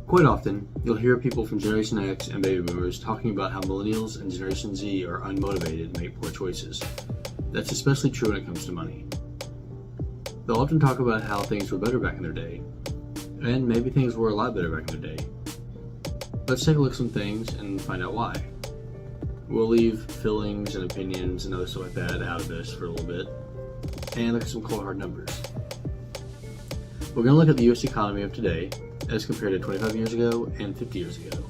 Quite often, you'll hear people from Generation X and Baby Boomers talking about how Millennials and Generation Z are unmotivated and make poor choices. That's especially true when it comes to money. They'll often talk about how things were better back in their day, and maybe things were a lot better back in their day. Let's take a look at some things and find out why. We'll leave feelings and opinions and other stuff like that out of this for a little bit, and look at some cold hard numbers. We're going to look at the US economy of today as compared to 25 years ago and 50 years ago.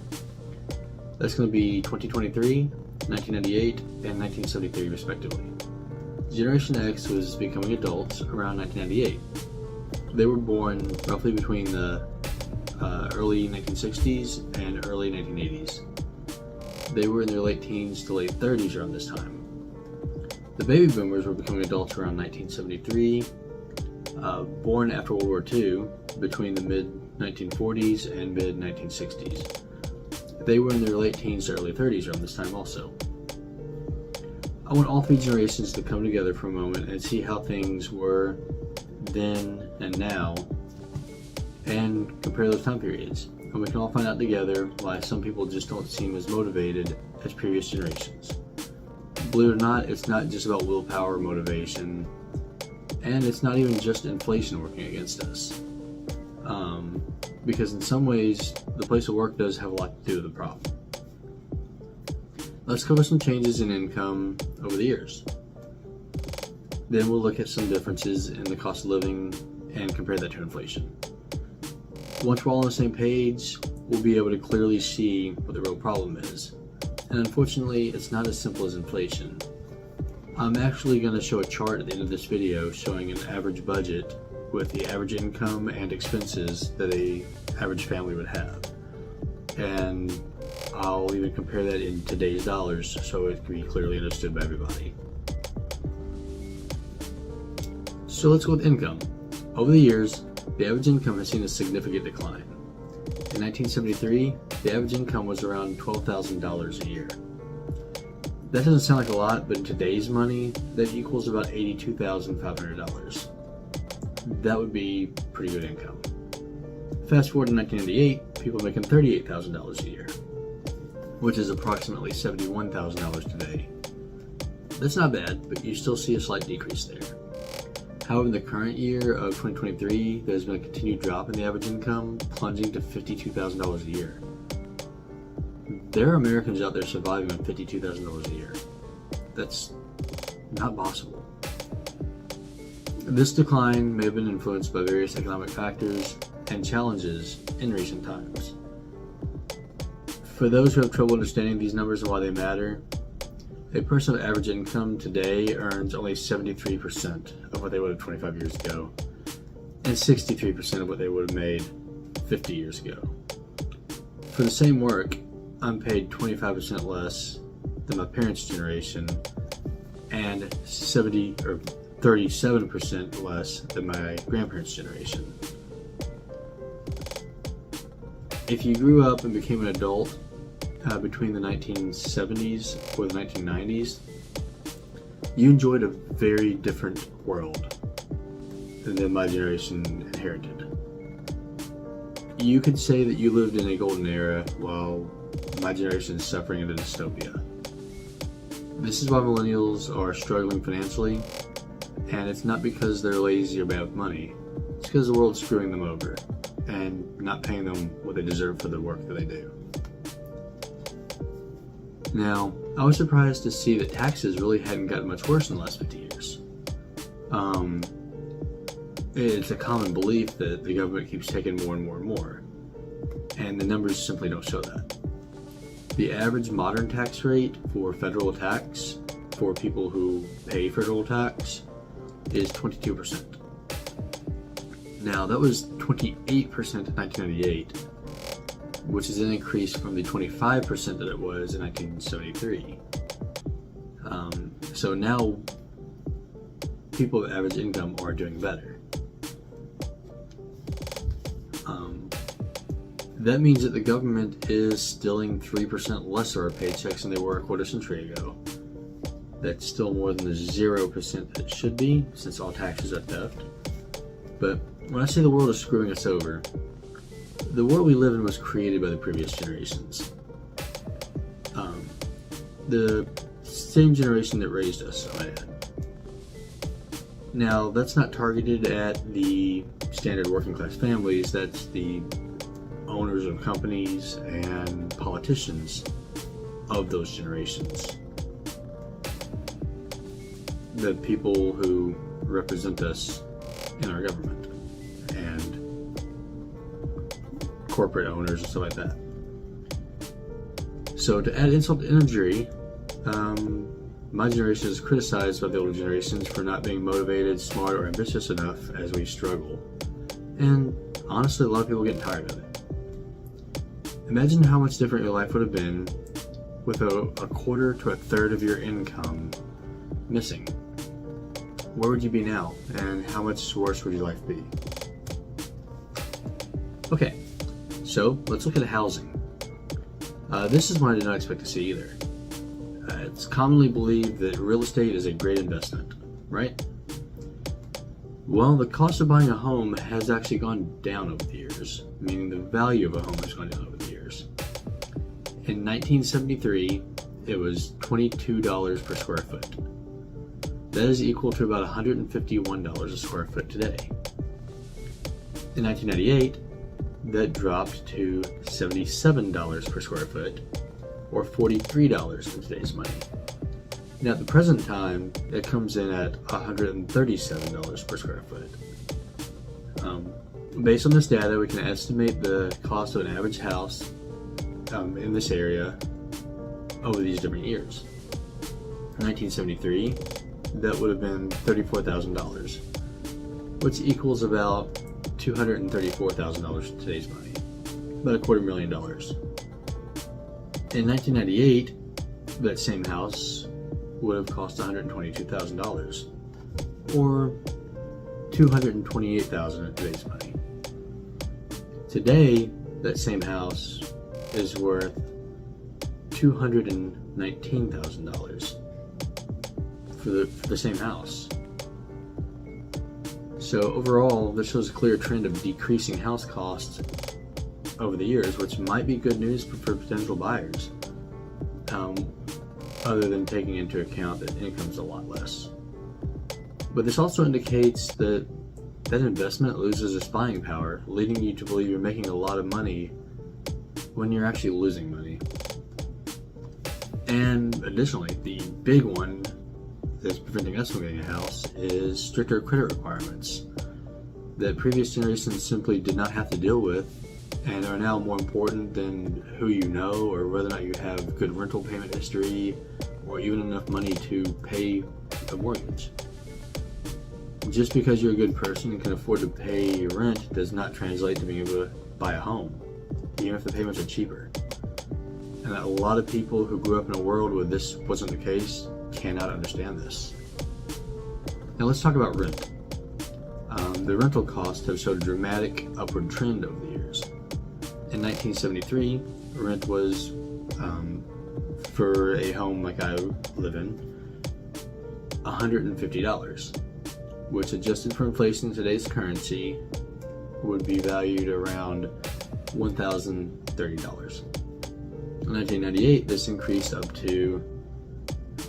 That's going to be 2023, 1998, and 1973 respectively. Generation X was becoming adults around 1998. They were born roughly between the early 1960s and early 1980s. They were in their late teens to late 30s around this time. The Baby Boomers were becoming adults around 1973, born after World War II between the mid-1940s and mid-1960s. They were in their late teens to early 30s around this time also. I want all three generations to come together for a moment and see how things were then and now, and compare those time periods. And we can all find out together why some people just don't seem as motivated as previous generations. Believe it or not, it's not just about willpower or motivation, and it's not even just inflation working against us. Because in some ways, the place of work does have a lot to do with the problem. Let's cover some changes in income over the years. Then we'll look at some differences in the cost of living and compare that to inflation. Once we're all on the same page, we'll be able to clearly see what the real problem is. And unfortunately, it's not as simple as inflation. I'm actually going to show a chart at the end of this video showing an average budget with the average income and expenses that an average family would have. And I'll even compare that in today's dollars so it can be clearly understood by everybody. So let's go with income. Over the years, the average income has seen a significant decline. In 1973, the average income was around $12,000 a year. That doesn't sound like a lot, but in today's money, that equals about $82,500. That would be pretty good income. Fast forward to 1998, people are making $38,000 a year, which is approximately $71,000 today. That's not bad, but you still see a slight decrease there. However, in the current year of 2023, there's been a continued drop in the average income, plunging to $52,000 a year. There are Americans out there surviving on $52,000 a year. That's not possible. This decline may have been influenced by various economic factors and challenges in recent times. For those who have trouble understanding these numbers and why they matter, a person of average income today earns only 73% of what they would have 25 years ago, and 63% of what they would have made 50 years ago. For the same work, I'm paid 25% less than my parents' generation, and 37% less than my grandparents' generation. If you grew up and became an adult between the 1970s or the 1990s, you enjoyed a very different world than my generation inherited. You could say that you lived in a golden era while my generation is suffering in a dystopia. This is why millennials are struggling financially, and it's not because they're lazy or bad with money. It's because the world's screwing them over and not paying them what they deserve for the work that they do. Now, I was surprised to see that taxes really hadn't gotten much worse in the last 50 years. It's a common belief that the government keeps taking more and more and more, and the numbers simply don't show that. The average modern tax rate for federal tax for people who pay federal tax is 22%. Now, that was 28% in 1998, which is an increase from the 25% that it was in 1973. So now, people of average income are doing better. That means that the government is stealing 3% less of our paychecks than they were a quarter century ago. That's still more than the 0% that it should be, since all taxes are theft. But when I say the world is screwing us over, The world we live in was created by the previous generations. The same generation that raised us, I might add. Now, that's not targeted at the standard working class families, that's the owners of companies and politicians of those generations. The people who represent us in our government and corporate owners and stuff like that. So to add insult to injury, my generation is criticized by the older generations for not being motivated, smart, or ambitious enough as we struggle. And honestly, a lot of people are getting tired of it. Imagine how much different your life would have been with a quarter to a third of your income missing. Where would you be now, and how much worse would your life be? Okay, so let's look at housing. This is one I did not expect to see either. It's commonly believed that real estate is a great investment, right? Well, the cost of buying a home has actually gone down over the years, meaning the value of a home has gone down over the years. In 1973, it was $22 per square foot. That is equal to about $151 a square foot today. In 1998, that dropped to $77 per square foot, or $43 in today's money. Now at the present time, it comes in at $137 per square foot. Based on this data, we can estimate the cost of an average house in this area over these different years. In 1973, that would have been $34,000, which equals about $234,000 in today's money, about $250,000. In 1998, that same house would have cost $122,000, or $228,000 in today's money. Today, that same house is worth $219,000 for the same house. So overall, this shows a clear trend of decreasing house costs over the years, which might be good news for potential buyers, other than taking into account that income's a lot less. But this also indicates that that investment loses its buying power, leading you to believe you're making a lot of money when you're actually losing money. And additionally, the big one that's preventing us from getting a house is stricter credit requirements that previous generations simply did not have to deal with, and are now more important than who you know or whether or not you have good rental payment history or even enough money to pay a mortgage. Just because you're a good person and can afford to pay rent does not translate to being able to buy a home, even if the payments are cheaper. And a lot of people who grew up in a world where this wasn't the case cannot understand this. Now let's talk about rent. The rental costs have showed a dramatic upward trend over the years. In 1973, rent was, for a home like I live in, $150, which adjusted for inflation in today's currency would be valued around $1,030. In 1998, this increased up to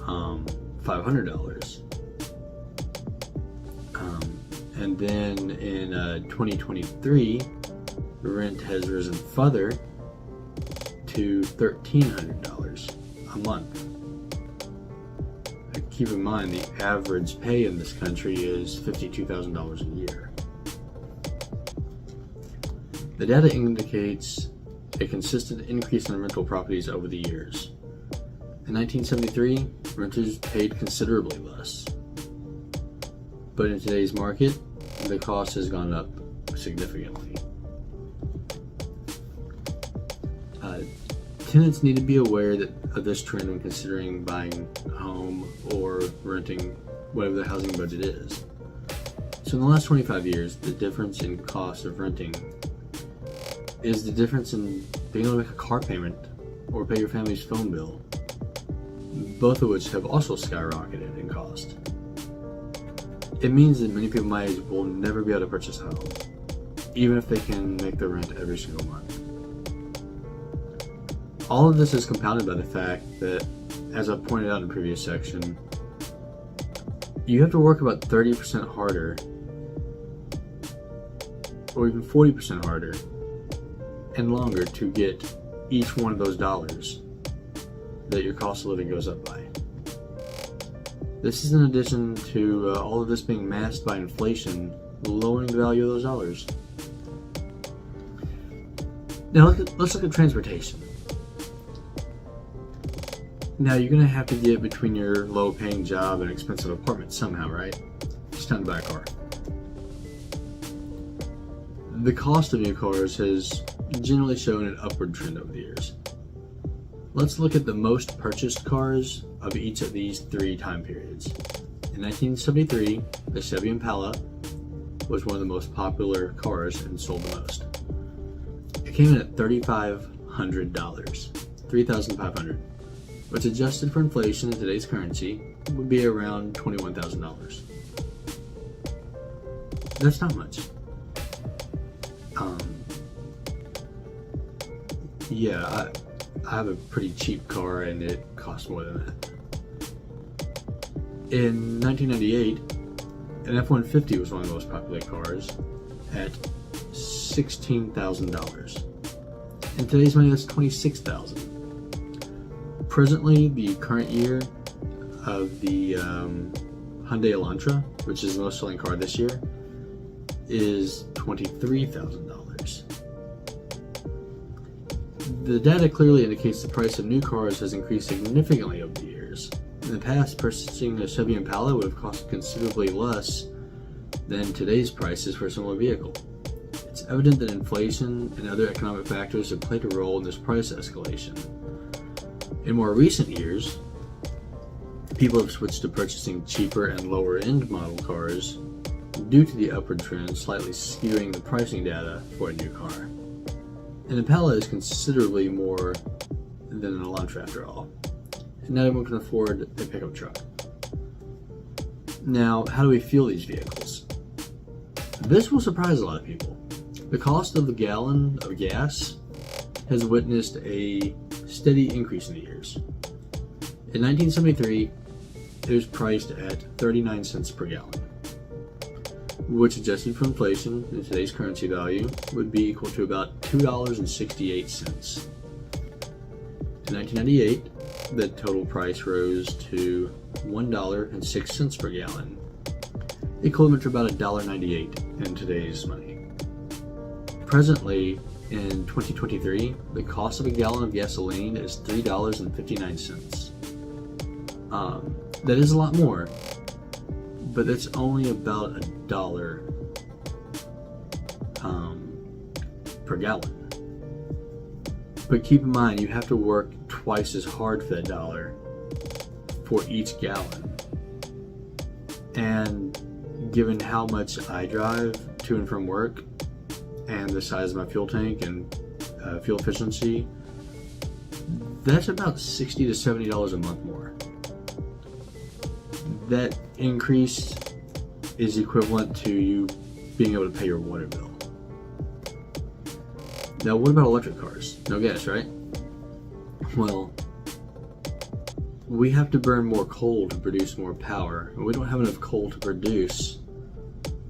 $500. And then in 2023, rent has risen further to $1,300 a month. Keep in mind, the average pay in this country is $52,000 a year. The data indicates a consistent increase in rental properties over the years. In 1973, renters paid considerably less. But in today's market, the cost has gone up significantly. Tenants need to be aware of this trend when considering buying a home or renting, whatever the housing budget is. So in the last 25 years, the difference in cost of renting is the difference in being able to make a car payment or pay your family's phone bill, both of which have also skyrocketed in cost. It means that many people my age will never be able to purchase a home, even if they can make the rent every single month. All of this is compounded by the fact that, as I pointed out in the previous section, you have to work about 30% harder, or even 40% harder and longer to get each one of those dollars that your cost of living goes up by. This is in addition to all of this being masked by inflation, lowering the value of those dollars. Now let's look at transportation. Now you're going to have to get between your low-paying job and expensive apartment somehow, right? It's time to buy a car. The cost of new cars has generally shown an upward trend over the years. Let's look at the most purchased cars of each of these three time periods. In 1973, the Chevy Impala was one of the most popular cars and sold the most. It came in at $3,500, $3,500, which adjusted for inflation in today's currency would be around $21,000. That's not much. I have a pretty cheap car and it costs more than that. In 1998, an F-150 was one of the most popular cars at $16,000. In today's money, that's $26,000. Presently, the current year of the Hyundai Elantra, which is the most selling car this year, is $23,000. The data clearly indicates the price of new cars has increased significantly over the years. In the past, purchasing a Chevy Impala would have cost considerably less than today's prices for a similar vehicle. It's evident that inflation and other economic factors have played a role in this price escalation. In more recent years, people have switched to purchasing cheaper and lower-end model cars due to the upward trend slightly skewing the pricing data for a new car. An Impala is considerably more than an Elantra after all, and not everyone can afford a pickup truck. Now, how do we fuel these vehicles? This will surprise a lot of people. The cost of a gallon of gas has witnessed a steady increase in the years. In 1973, it was priced at 39 cents per gallon, which adjusted for inflation in today's currency value would be equal to about $2.68. In 1998, the total price rose to $1.06 per gallon, equivalent to about $1.98 in today's money. Presently, in 2023, the cost of a gallon of gasoline is $3.59. That is a lot more, but that's only about $1 per gallon. But keep in mind, you have to work twice as hard for that dollar for each gallon. And given how much I drive to and from work and the size of my fuel tank and fuel efficiency, that's about $60 to $70 a month more. That increase is equivalent to you being able to pay your water bill. Now, what about electric cars? No gas, right? Well, we have to burn more coal to produce more power, and we don't have enough coal to produce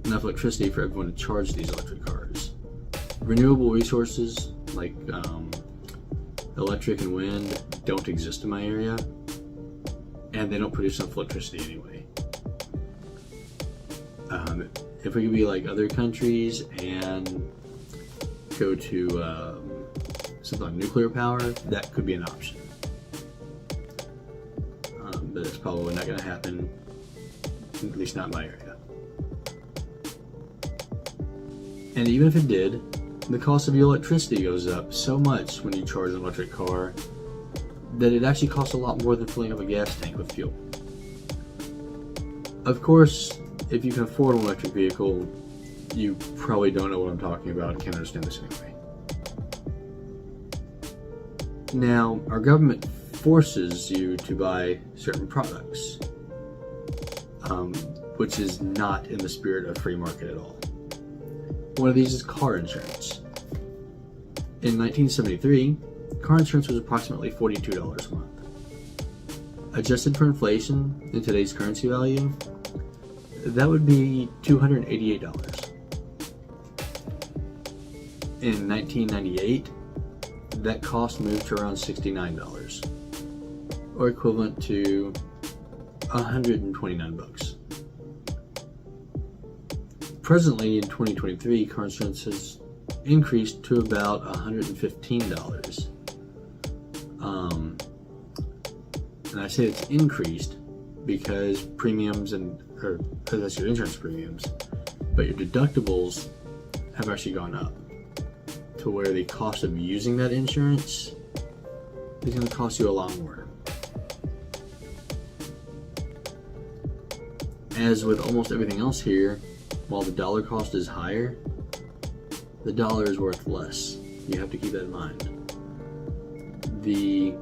enough electricity for everyone to charge these electric cars. Renewable resources like electric and wind don't exist in my area, and they don't produce enough electricity anyway. If we could be like other countries and go to something like nuclear power, that could be an option. But it's probably not going to happen, at least not in my area. And even if it did, the cost of your electricity goes up so much when you charge an electric car that it actually costs a lot more than filling up a gas tank with fuel. Of course, if you can afford an electric vehicle, you probably don't know what I'm talking about and can't understand this anyway. Now, our government forces you to buy certain products, which is not in the spirit of free market at all. One of these is car insurance. In 1973, car insurance was approximately $42 a month. Adjusted for inflation in today's currency value, that would be $288. In 1998, that cost moved to around $69, or equivalent to $129. Presently, in 2023, car insurance has increased to about $115. And I say it's increased because that's your insurance premiums, but your deductibles have actually gone up to where the cost of using that insurance is going to cost you a lot more. As with almost everything else here, while the dollar cost is higher, the dollar is worth less. You have to keep that in mind. The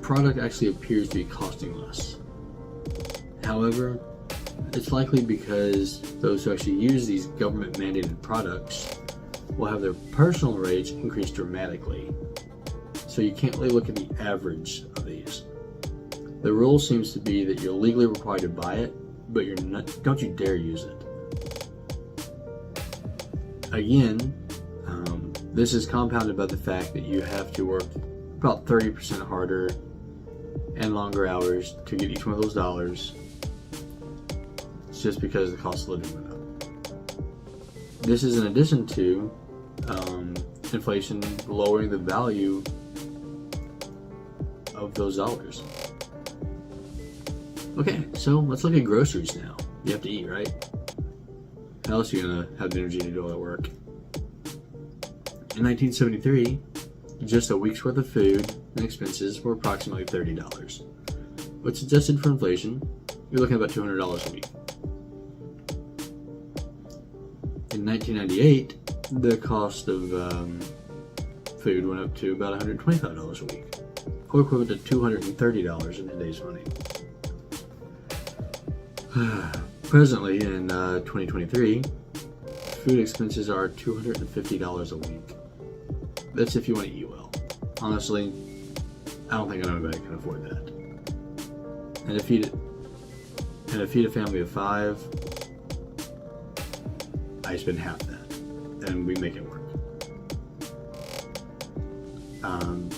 product actually appears to be costing less. However, it's likely because those who actually use these government mandated products will have their personal rates increase dramatically. So you can't really look at the average of these. The rule seems to be that you're legally required to buy it, but don't you dare use it. Again, this is compounded by the fact that you have to work about 30% harder and longer hours to get each one of those dollars. It's just because the cost of living went up. This is in addition to inflation lowering the value of those dollars. Okay, so let's look at groceries now. You have to eat, right? How else are you gonna have the energy to do all that work? In 1973, just a week's worth of food and expenses were approximately $30, which adjusted for inflation, you're looking at about $200 a week. In 1998, the cost of food went up to about $125 a week, or equivalent to $230 in today's money. Presently, in 2023, food expenses are $250 a week. That's if you want to eat well. Honestly, I don't think anybody can afford that. And to feed a family of 5, I spend half that, and we make it work.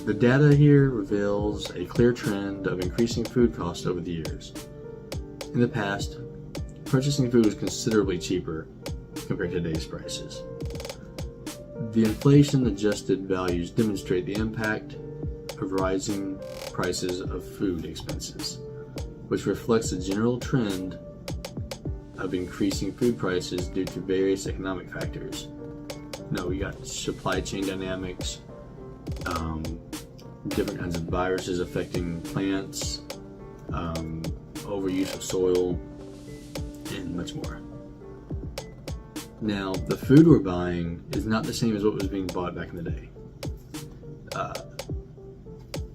The data here reveals a clear trend of increasing food costs over the years. In the past, purchasing food was considerably cheaper compared to today's prices. The inflation-adjusted values demonstrate the impact of rising prices of food expenses, which reflects a general trend of increasing food prices due to various economic factors. We got supply chain dynamics, different kinds of viruses affecting plants, overuse of soil, and much more. Now, the food we're buying is not the same as what was being bought back in the day.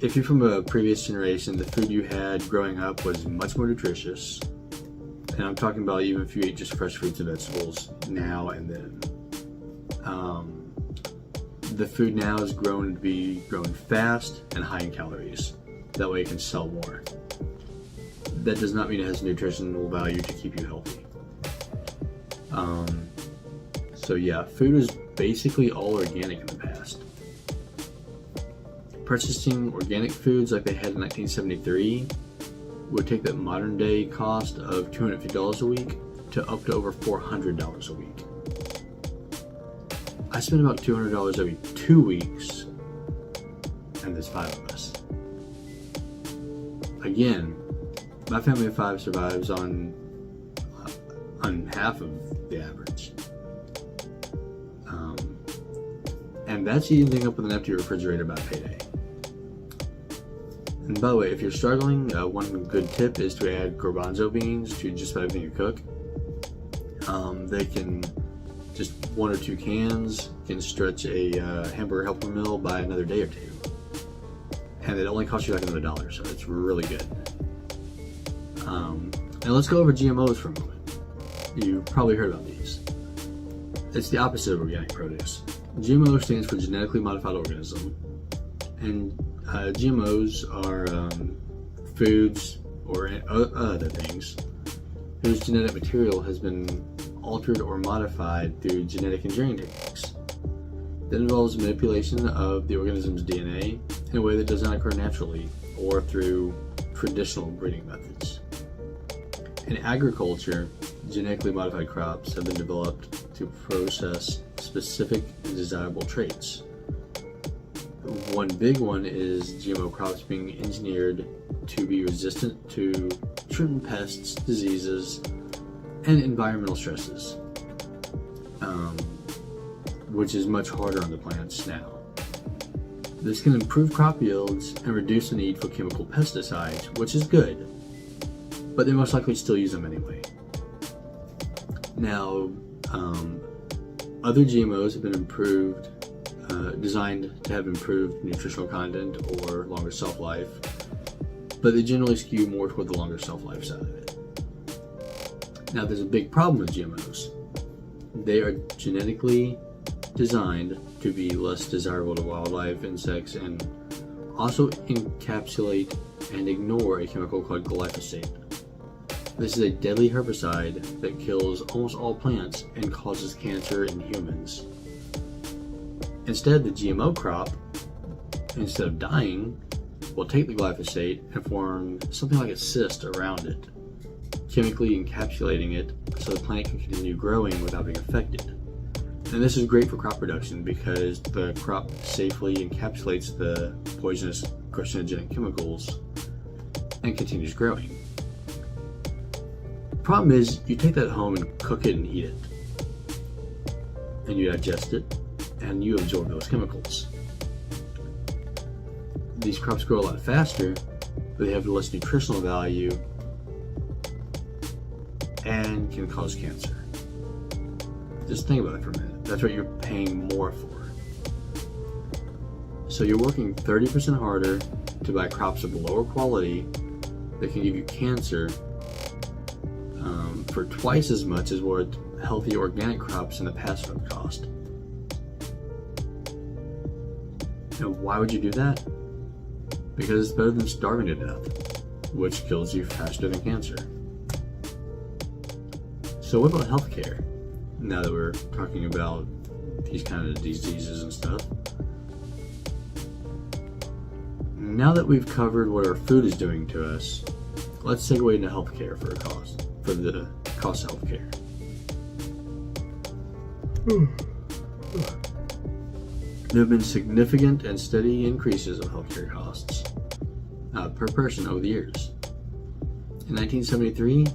If you're from a previous generation, the food you had growing up was much more nutritious. And I'm talking about even if you ate just fresh fruits and vegetables now and then. The food now is grown to be grown fast and high in calories. That way it can sell more. That does not mean it has nutritional value to keep you healthy. So yeah, food was basically all organic in the past. Purchasing organic foods like they had in 1973 would take that modern day cost of $250 a week to up to over $400 a week. I spend about $200 every 2 weeks, and there's 5 of us. Again, my family of 5 survives on half of the average. And that's eating up with an empty refrigerator by payday. And by the way, if you're struggling, one good tip is to add garbanzo beans to just about everything you cook. They can, just 1 or 2 cans can stretch a hamburger helper meal by another day or 2. And it only costs you like another $1, so it's really good. Now let's go over GMOs for a moment. You've probably heard about these. It's the opposite of organic produce. GMO stands for genetically modified organism, and GMOs are foods or other things whose genetic material has been altered or modified through genetic engineering techniques. That involves manipulation of the organism's DNA in a way that does not occur naturally or through traditional breeding methods. In agriculture, genetically modified crops have been developed to process specific and desirable traits. One big one is GMO crops being engineered to be resistant to certain pests, diseases, and environmental stresses, which is much harder on the plants now. This can improve crop yields and reduce the need for chemical pesticides, which is good, but they most likely still use them anyway. Now, other GMOs have been improved, designed to have improved nutritional content or longer shelf life, but they generally skew more toward the longer shelf life side of it. Now, there's a big problem with GMOs. They are genetically designed to be less desirable to wildlife, insects, and also encapsulate and ignore a chemical called glyphosate. This is a deadly herbicide that kills almost all plants and causes cancer in humans. Instead, the GMO crop, instead of dying, will take the glyphosate and form something like a cyst around it, chemically encapsulating it so the plant can continue growing without being affected. And this is great for crop production because the crop safely encapsulates the poisonous carcinogenic chemicals and continues growing. The problem is, you take that home and cook it and eat it, and you digest it, and you absorb those chemicals. These crops grow a lot faster, but they have less nutritional value and can cause cancer. Just think about it for a minute. That's what you're paying more for. So you're working 30% harder to buy crops of lower quality that can give you cancer for twice as much as what healthy organic crops in the past would have cost. And why would you do that? Because it's better than starving to death, which kills you faster than cancer. So what about healthcare? Now that we're talking about these kind of diseases and stuff. Now that we've covered what our food is doing to us, let's segue into healthcare for the cost of healthcare. There have been significant and steady increases of healthcare costs per person over the years. In 1973,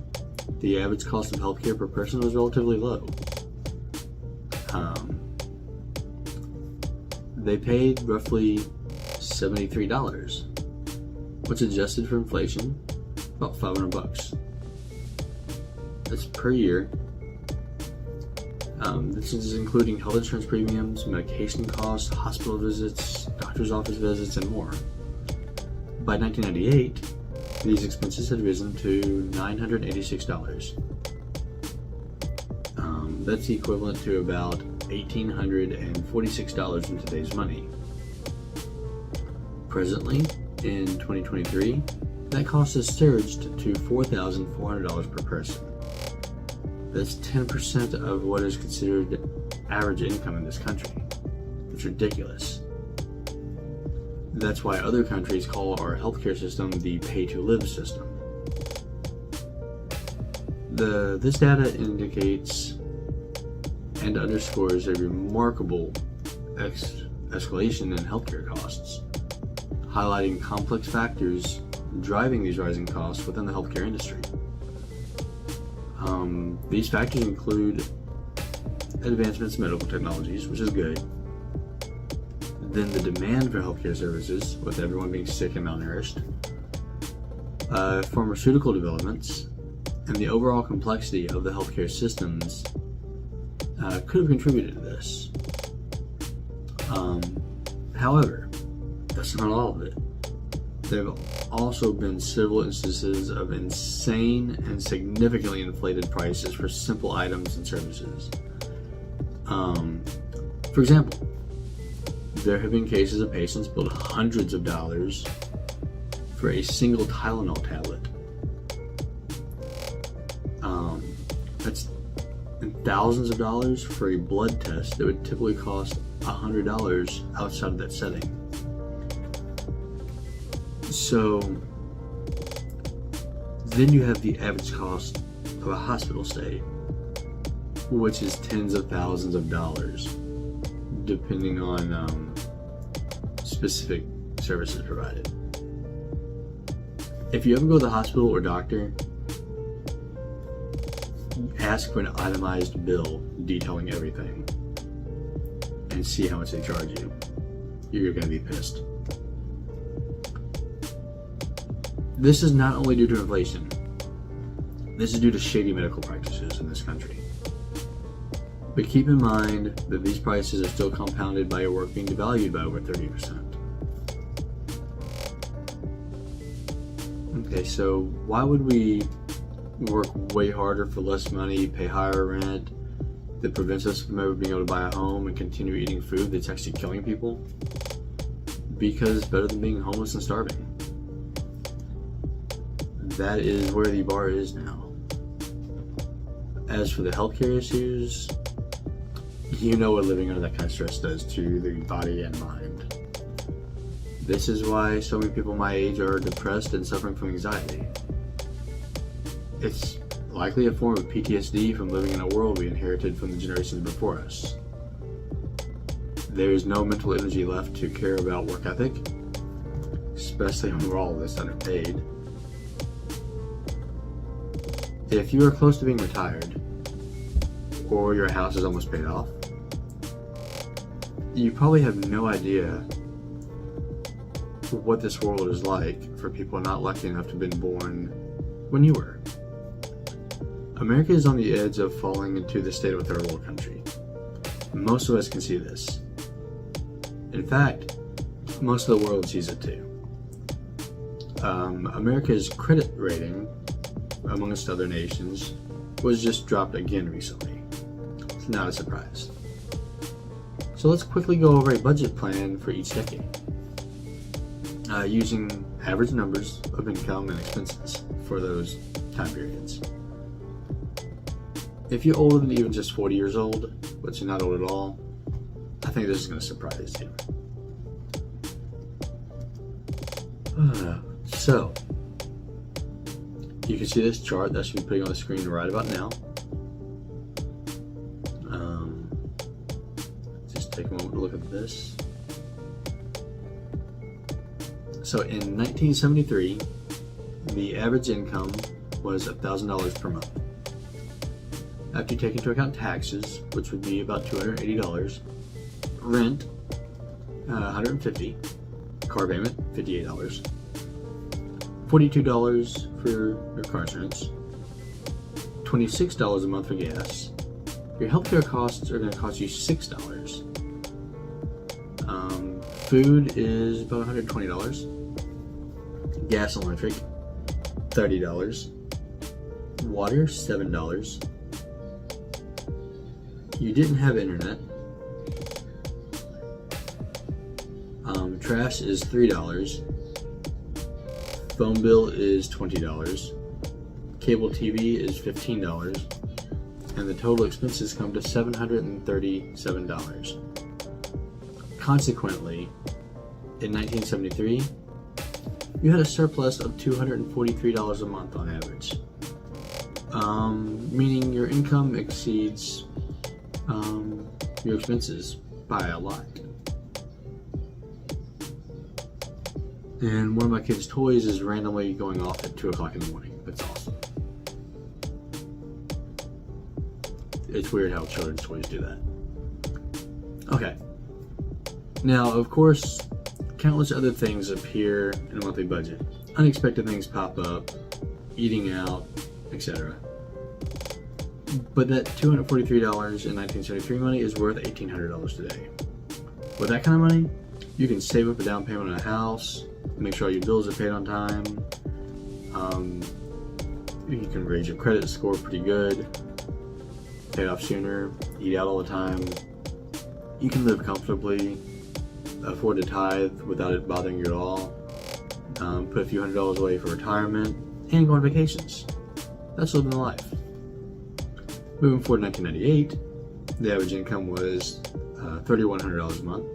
the average cost of healthcare per person was relatively low. They paid roughly $73, which adjusted for inflation, about $500. That's per year. This is including health insurance premiums, medication costs, hospital visits, doctor's office visits, and more. By 1998, these expenses had risen to $986. That's equivalent to about $1,846 in today's money. Presently, in 2023, that cost has surged to $4,400 per person. That's 10% of what is considered average income in this country. It's ridiculous. That's why other countries call our healthcare system the pay-to-live system. This data indicates and underscores a remarkable escalation in healthcare costs, highlighting complex factors driving these rising costs within the healthcare industry. These factors include advancements in medical technologies, which is good, then the demand for healthcare services, with everyone being sick and malnourished, pharmaceutical developments, and the overall complexity of the healthcare systems could have contributed to this. However, that's not all of it. There have also been several instances of insane and significantly inflated prices for simple items and services. For example, there have been cases of patients billed hundreds of dollars for a single Tylenol tablet. That's thousands of dollars for a blood test that would typically cost $100 outside of that setting. So then you have the average cost of a hospital stay, which is tens of thousands of dollars, depending on specific services provided. If you ever go to the hospital or doctor, ask for an itemized bill detailing everything and see how much they charge you. You're going to be pissed. This is not only due to inflation. This is due to shady medical practices in this country. But keep in mind that these prices are still compounded by your work being devalued by over 30%. Okay, so why would we work way harder for less money, pay higher rent, that prevents us from ever being able to buy a home and continue eating food that's actually killing people? Because it's better than being homeless and starving. That is where the bar is now. As for the healthcare issues, you know what living under that kind of stress does to the body and mind. This is why so many people my age are depressed and suffering from anxiety. It's likely a form of PTSD from living in a world we inherited from the generations before us. There is no mental energy left to care about work ethic, especially when we're all this underpaid. If you are close to being retired, or your house is almost paid off, you probably have no idea what this world is like for people not lucky enough to have been born when you were. America is on the edge of falling into the state of a third world country. Most of us can see this. In fact, most of the world sees it too. America's credit rating, amongst other nations, was just dropped again recently. It's not a surprise. So let's quickly go over a budget plan for each decade, using average numbers of income and expenses for those time periods. If you're older than even just 40 years old, but you're not old at all, I think this is going to surprise you. So, you can see this chart that should be putting on the screen right about now. Just take a moment to look at this. So in 1973, the average income was $1,000 per month. After you take into account taxes, which would be about $280, rent, $150, car payment, $58, $42 for your car insurance, $26 a month for gas. Your healthcare costs are going to cost you $6. Food is about $120. Gas and electric, $30. Water, $7. You didn't have internet. Trash is $3. Phone bill is $20. Cable TV is $15. And the total expenses come to $737. Consequently, in 1973, you had a surplus of $243 a month on average. Meaning your income exceeds your expenses by a lot. And one of my kids' toys is randomly going off at 2 o'clock in the morning. That's awesome. It's weird how children's toys do that. Okay. Now, of course, countless other things appear in a monthly budget. Unexpected things pop up, eating out, etc. But that $243 in 1973 money is worth $1,800 today. With that kind of money, you can save up a down payment on a house, make sure all your bills are paid on time, you can raise your credit score pretty good, pay it off sooner, eat out all the time. You can live comfortably, afford to tithe without it bothering you at all, put a few $100s away for retirement, and go on vacations. That's living the life. Moving forward to 1998, the average income was $3,100 a month.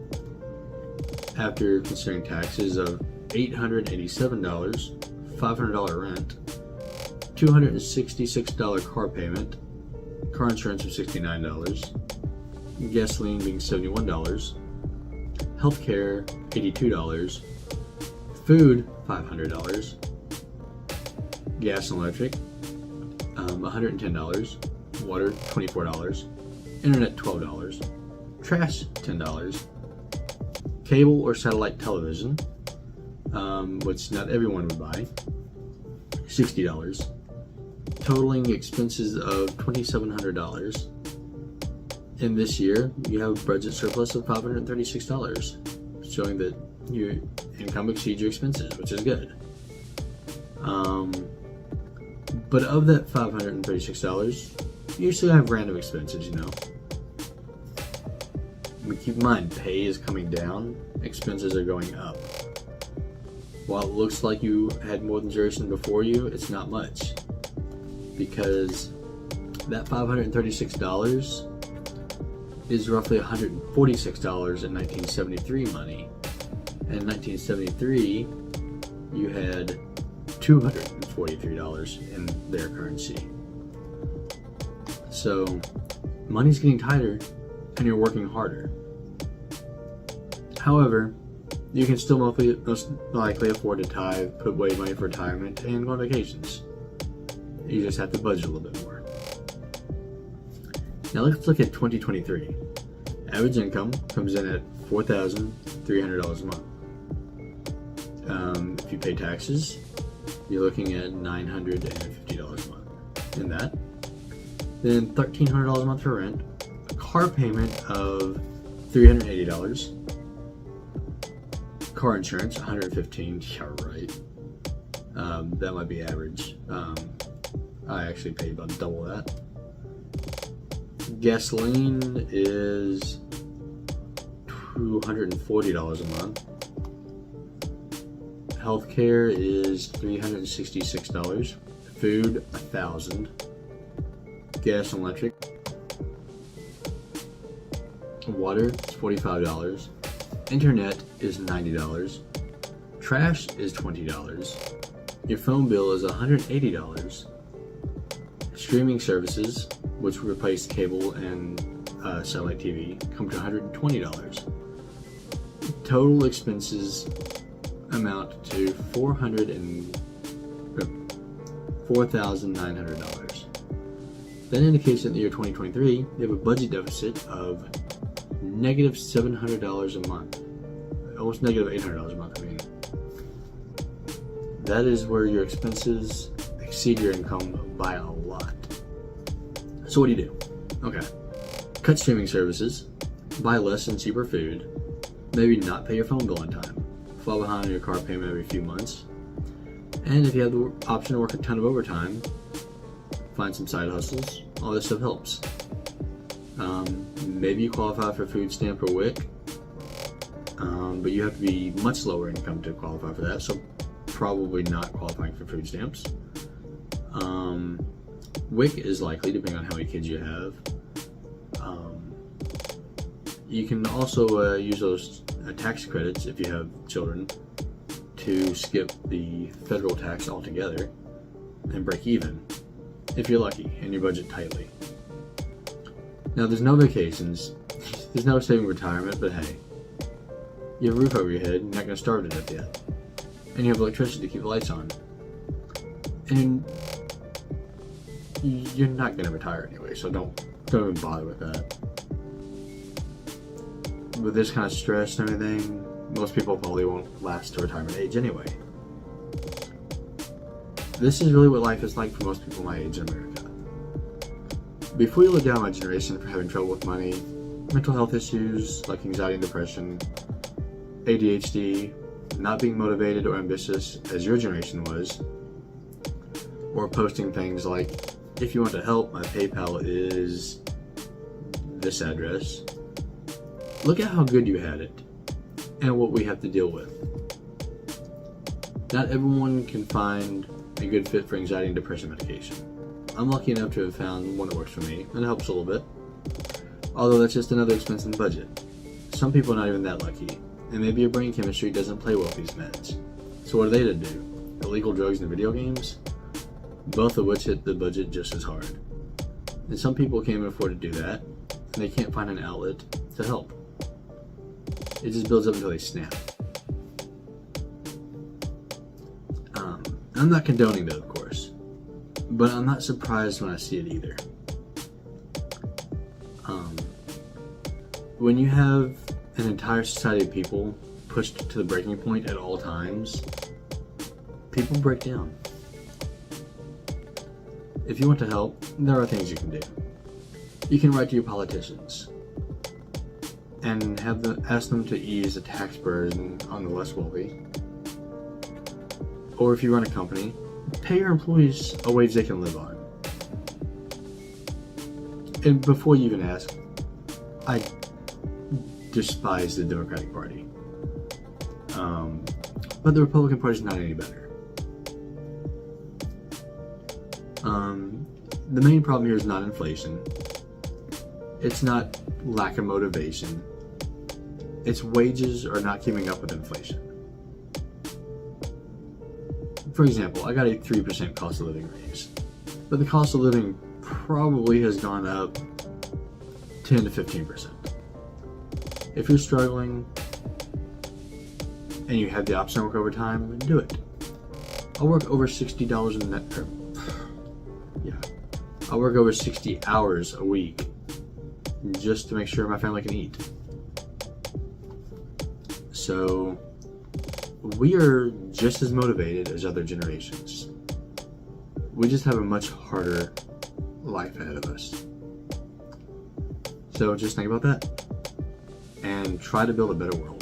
After considering taxes of $887, $500 rent, $266 car payment, car insurance of $69, gasoline being $71, healthcare $82, food $500, gas and electric $110, water $24, internet $12, trash $10, cable or satellite television, which not everyone would buy, $60, totaling expenses of $2,700. And this year, you have a budget surplus of $536, showing that your income exceeds your expenses, which is good. But of that $536, you still have random expenses, you know. But keep in mind, pay is coming down, expenses are going up. While it looks like you had more than Generation before you, it's not much. Because that $536 is roughly $146 in 1973 money. And in 1973, you had $243 in their currency. So, money's getting tighter and you're working harder. However, you can still most likely afford to tithe, put away money for retirement, and go on vacations. You just have to budget a little bit more. Now let's look at 2023. Average income comes in at $4,300 a month. If you pay taxes, you're looking at $950 a month in that. Then $1,300 a month for rent, a car payment of $380, car insurance $115. Yeah, right. That might be average. I actually pay about double that. Gasoline is $240 a month. Healthcare is $366. Food $1,000. Gas and electric. Water is $45. Internet is $90. Trash is $20. Your phone bill is $180. Streaming services, which replace cable and satellite TV, come to $120. Total expenses amount to $4,900. That indicates that in the year 2023, you have a budget deficit of negative $700 a month. Almost negative $800 a month, I mean. That is where your expenses exceed your income by a lot. So what do? Okay. Cut streaming services, buy less and cheaper food, maybe not pay your phone bill on time, fall behind on your car payment every few months, and if you have the option to work a ton of overtime, find some side hustles. All this stuff helps. Maybe you qualify for food stamp or WIC, but you have to be much lower income to qualify for that, so probably not qualifying for food stamps. WIC is likely, depending on how many kids you have. You can also use those tax credits if you have children to skip the federal tax altogether and break even, if you're lucky and you budget tightly. Now, there's no vacations, there's no saving retirement, but hey, you have a roof over your head, you're not going to starve to death yet. And you have electricity to keep the lights on. And you're not going to retire anyway, so don't even bother with that. With this kind of stress and everything, most people probably won't last to retirement age anyway. This is really what life is like for most people my age in America. Before you look down on my generation for having trouble with money, mental health issues like anxiety and depression, ADHD, not being motivated or ambitious as your generation was, or posting things like, if you want to help, my PayPal is this address, look at how good you had it and what we have to deal with. Not everyone can find a good fit for anxiety and depression medication. I'm lucky enough to have found one that works for me, and it helps a little bit. Although that's just another expense in the budget. Some people are not even that lucky, and maybe your brain chemistry doesn't play well with these meds. So what are they to do? Illegal drugs and video games? Both of which hit the budget just as hard. And some people can't even afford to do that, and they can't find an outlet to help. It just builds up until they snap. I'm not condoning that, of course, but I'm not surprised when I see it either. When you have an entire society of people pushed to the breaking point at all times, people break down. If you want to help, there are things you can do. You can write to your politicians and ask them to ease the tax burden on the less wealthy. Or if you run a company, pay your employees a wage they can live on. And before you even ask, I despise the Democratic Party. But the Republican Party is not any better. The main problem here is not inflation. It's not lack of motivation. It's wages are not keeping up with inflation. For example, I got a 3% cost of living raise, but the cost of living probably has gone up 10 to 15%. If you're struggling and you have the option to work overtime, do it. I'll work over $60 a net. I'll work over 60 hours a week just to make sure my family can eat. So we are just as motivated as other generations. We just have a much harder life ahead of us. So just think about that and try to build a better world.